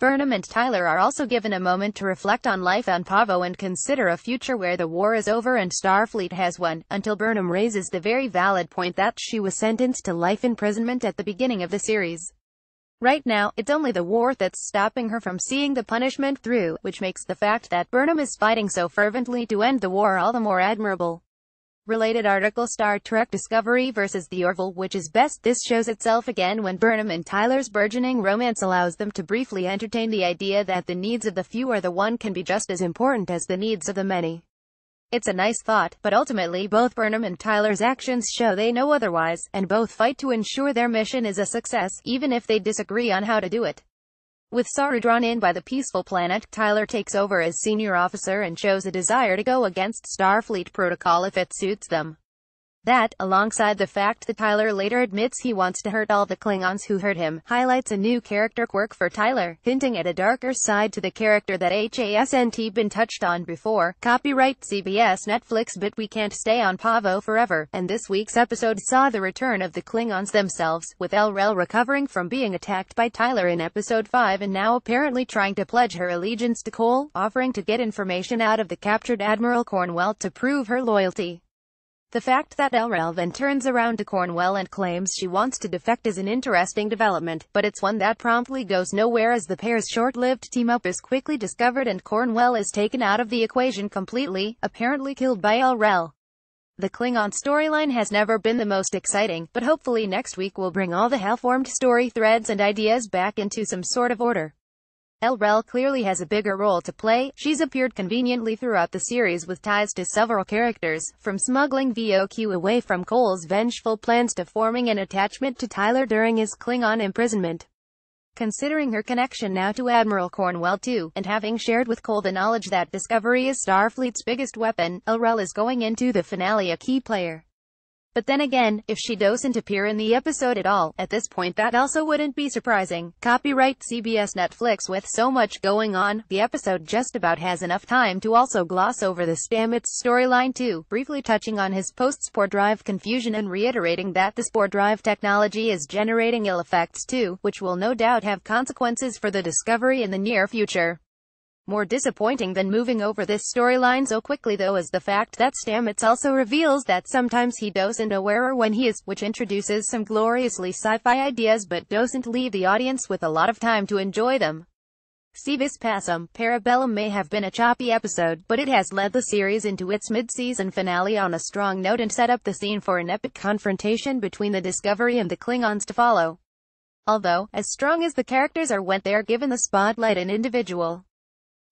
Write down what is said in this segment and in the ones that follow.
Burnham and Tyler are also given a moment to reflect on life on Pahvo and consider a future where the war is over and Starfleet has won, until Burnham raises the very valid point that she was sentenced to life imprisonment at the beginning of the series. Right now, it's only the war that's stopping her from seeing the punishment through, which makes the fact that Burnham is fighting so fervently to end the war all the more admirable. Related article: Star Trek Discovery vs. the Orville, which is best? This shows itself again when Burnham and Tyler's burgeoning romance allows them to briefly entertain the idea that the needs of the few or the one can be just as important as the needs of the many. It's a nice thought, but ultimately both Burnham and Tyler's actions show they know otherwise, and both fight to ensure their mission is a success, even if they disagree on how to do it. With Saru drawn in by the peaceful planet, Tyler takes over as senior officer and shows a desire to go against Starfleet protocol if it suits them. That, alongside the fact that Tyler later admits he wants to hurt all the Klingons who hurt him, highlights a new character quirk for Tyler, hinting at a darker side to the character that hasn't been touched on before. Copyright CBS Netflix. But we can't stay on Pahvo forever, and this week's episode saw the return of the Klingons themselves, with El-Rel recovering from being attacked by Tyler in episode 5 and now apparently trying to pledge her allegiance to Cole, offering to get information out of the captured Admiral Cornwell to prove her loyalty. The fact that El-Rel then turns around to Cornwell and claims she wants to defect is an interesting development, but it's one that promptly goes nowhere as the pair's short-lived team-up is quickly discovered and Cornwell is taken out of the equation completely, apparently killed by El-Rel. The Klingon storyline has never been the most exciting, but hopefully next week will bring all the half-formed story threads and ideas back into some sort of order. El-Rel clearly has a bigger role to play. She's appeared conveniently throughout the series with ties to several characters, from smuggling VOQ away from Cole's vengeful plans to forming an attachment to Tyler during his Klingon imprisonment. Considering her connection now to Admiral Cornwell too, and having shared with Cole the knowledge that Discovery is Starfleet's biggest weapon, El-Rel is going into the finale a key player. But then again, if she doesn't appear in the episode at all, at this point that also wouldn't be surprising. Copyright CBS Netflix. With so much going on, the episode just about has enough time to also gloss over the Stamets storyline too, briefly touching on his post-spore drive confusion and reiterating that the spore drive technology is generating ill effects too, which will no doubt have consequences for the Discovery in the near future. More disappointing than moving over this storyline so quickly though is the fact that Stamets also reveals that sometimes he doesn't know where or when he is, which introduces some gloriously sci-fi ideas but doesn't leave the audience with a lot of time to enjoy them. Si vis pacem, Parabellum may have been a choppy episode, but it has led the series into its mid-season finale on a strong note and set up the scene for an epic confrontation between the Discovery and the Klingons to follow. Although, as strong as the characters are when they are given the spotlight and individual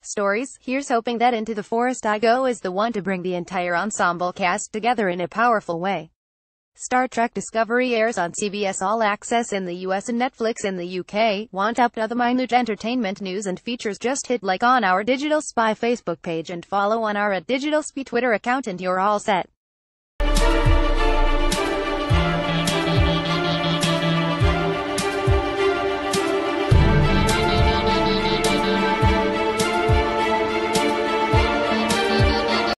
stories, here's hoping that Into the Forest I Go is the one to bring the entire ensemble cast together in a powerful way. Star Trek Discovery airs on CBS All Access in the US and Netflix in the UK. Want up to the minute entertainment news and features? Just hit like on our Digital Spy Facebook page and follow on our @DigitalSpy Twitter account and you're all set.